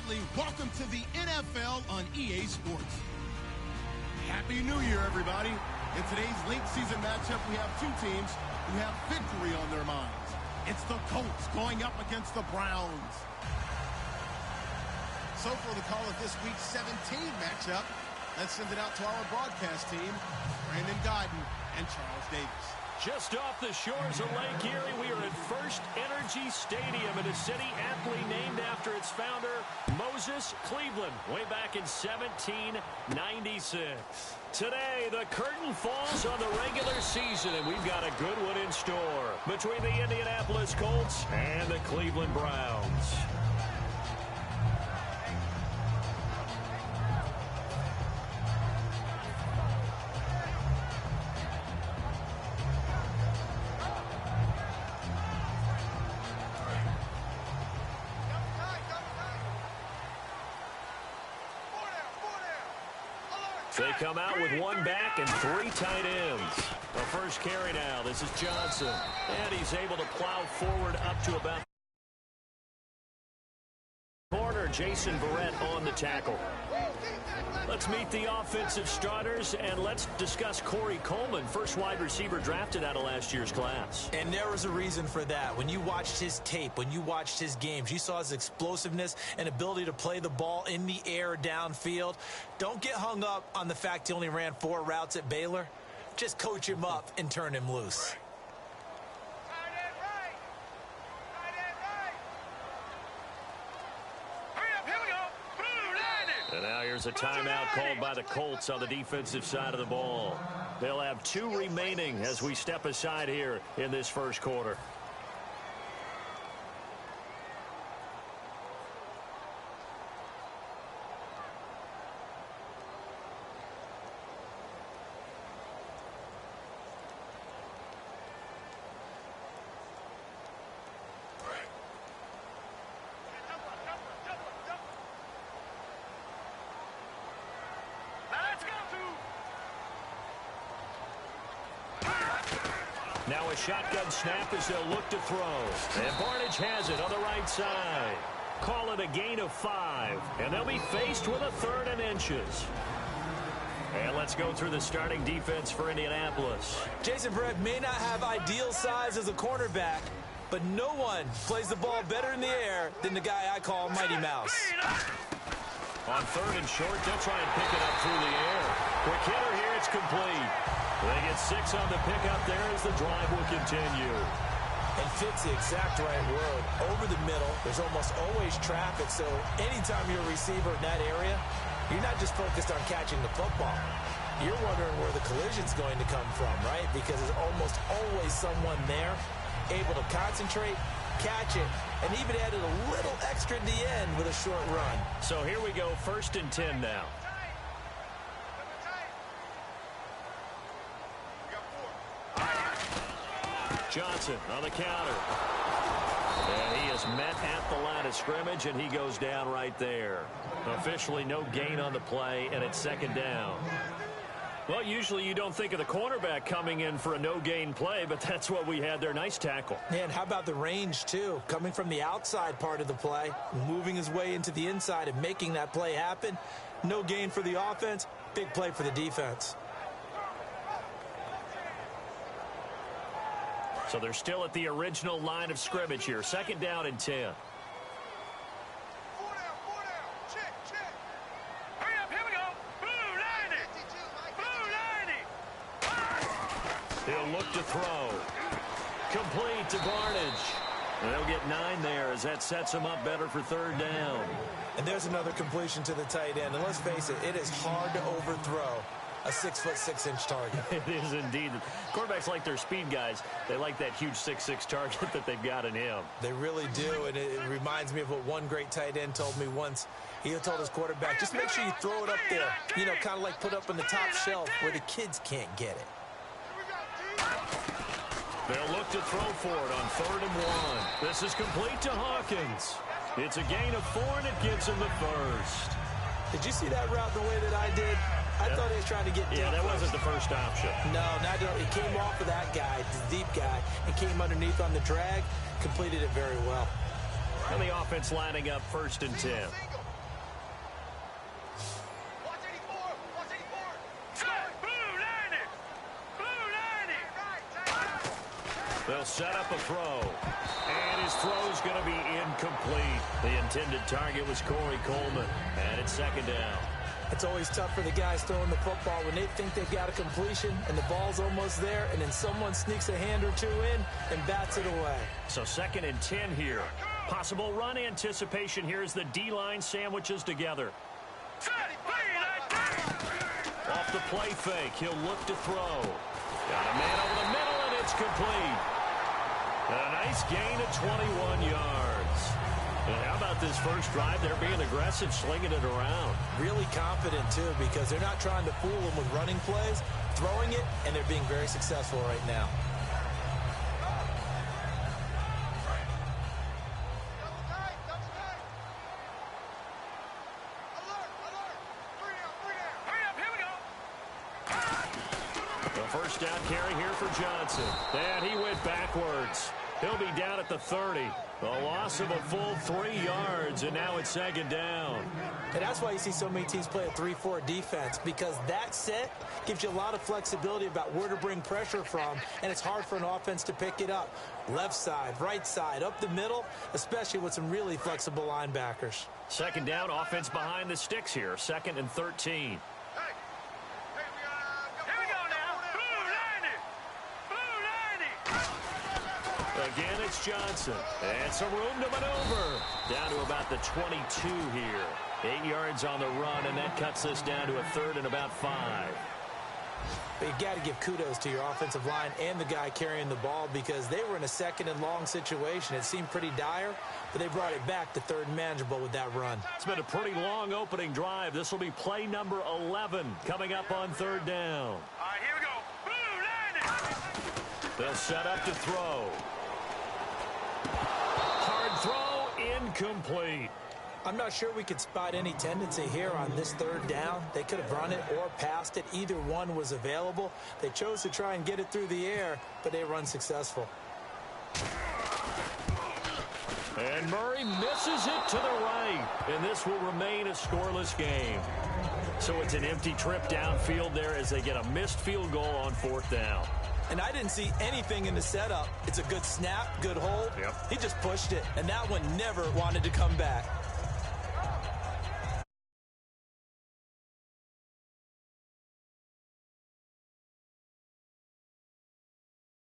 Bradley. Welcome to the NFL on EA Sports. Happy New Year, everybody. In today's late season matchup, we have two teams who have victory on their minds. It's the Colts going up against the Browns. So for the call of this week's 17 matchup, let's send it out to our broadcast team, Brandon Godden and Charles Davis. Just off the shores of Lake Erie, we are at First Energy Stadium in a city aptly named after its founder, Moses Cleveland, way back in 1796. Today, the curtain falls on the regular season, and we've got a good one in store between the Indianapolis Colts and the Cleveland Browns. They come out with one back and three tight ends. The first carry now. This is Johnson. And he's able to plow forward up to about corner. Jason Verrett on the tackle. Let's meet the offensive starters, and let's discuss Corey Coleman, first wide receiver drafted out of last year's class. And there was a reason for that. When you watched his tape, when you watched his games, you saw his explosiveness and ability to play the ball in the air downfield. Don't get hung up on the fact he only ran 4 routes at Baylor. Just coach him up and turn him loose. And now here's a timeout called by the Colts on the defensive side of the ball. They'll have 2 remaining as we step aside here in this first quarter. Now a shotgun snap as they'll look to throw. And Barnidge has it on the right side. Call it a gain of 5. And they'll be faced with a 3rd and inches. And let's go through the starting defense for Indianapolis. Jason Verrett may not have ideal size as a cornerback, but no one plays the ball better in the air than the guy I call Mighty Mouse. On 3rd and short, they'll try and pick it up through the air. Quick hitter here, it's complete. They get 6 on the pickup there as the drive will continue. And fits the exact right word. Over the middle, there's almost always traffic, so anytime you're a receiver in that area, you're not just focused on catching the football. You're wondering where the collision's going to come from, right? Because there's almost always someone there able to concentrate, catch it, and even added a little extra at the end with a short run. So here we go, 1st and 10 now. Johnson on the counter. And he is met at the line of scrimmage, and he goes down right there. Officially no gain on the play, and it's 2nd down. Well, usually you don't think of the cornerback coming in for a no-gain play, but that's what we had there. Nice tackle. And how about the range, too? Coming from the outside part of the play, moving his way into the inside and making that play happen. No gain for the offense, big play for the defense. So they're still at the original line of scrimmage here. 2nd down and 10. 4 down. Check. Hurry up, here we go. Blue 90. He'll look to throw. Complete to Barnidge. They'll get 9 there as that sets him up better for 3rd down. And there's another completion to the tight end. And let's face it, it is hard to overthrow a 6'6" target. It is indeed. Quarterbacks like their speed guys. They like that huge 6'6" target that they've got in him. They really do, and it reminds me of what one great tight end told me once. He told his quarterback, just make sure you throw it up there, you know, kind of like put up on the top shelf where the kids can't get it. They'll look to throw for it on 3rd and 1. This is complete to Hawkins. It's a gain of 4, and it gives him the 1st. Did you see that route the way that I did? I thought he was trying to get deep. Yeah, that wasn't the first option. No, not at all. He came off of that guy, the deep guy, and came underneath on the drag, completed it very well. And the offense lining up 1st and 10. They'll set up a throw. And his throw's going to be incomplete. The intended target was Corey Coleman. And it's second down. It's always tough for the guys throwing the football when they think they've got a completion and the ball's almost there, and then someone sneaks a hand or two in and bats it away. So 2nd and 10 here. Possible run anticipation here as the D-line sandwiches together. Off the play fake, he'll look to throw. Got a man over the middle, and it's complete. A nice gain of 21 yards. And how about this first drive? They're being aggressive, slinging it around. Really confident, too, because they're not trying to fool them with running plays, throwing it, and they're being very successful right now. The first down carry here for Johnson. And he went backwards. He'll be down at the 30. The loss of a full 3 yards, and now it's 2nd down. And that's why you see so many teams play a 3-4 defense, because that set gives you a lot of flexibility about where to bring pressure from, and it's hard for an offense to pick it up. Left side, right side, up the middle, especially with some really flexible linebackers. 2nd down, offense behind the sticks here. 2nd and 13. Again, it's Johnson. And some room to maneuver. Down to about the 22 here. 8 yards on the run, and that cuts this down to a 3rd and about 5. But you got to give kudos to your offensive line and the guy carrying the ball, because they were in a 2nd and long situation. It seemed pretty dire, but they brought it back to 3rd and manageable with that run. It's been a pretty long opening drive. This will be play number 11 coming up on 3rd down. All right, here we go. Blue line. They'll set up to throw. Hard throw, incomplete. I'm not sure we could spot any tendency here on this 3rd down. They could have run it or passed it. Either one was available. They chose to try and get it through the air, but they run successful. And Murray misses it to the right. And this will remain a scoreless game. So it's an empty trip downfield there as they get a missed field goal on 4th down. And I didn't see anything in the setup. It's a good snap, good hold. Yep. He just pushed it, and that one never wanted to come back.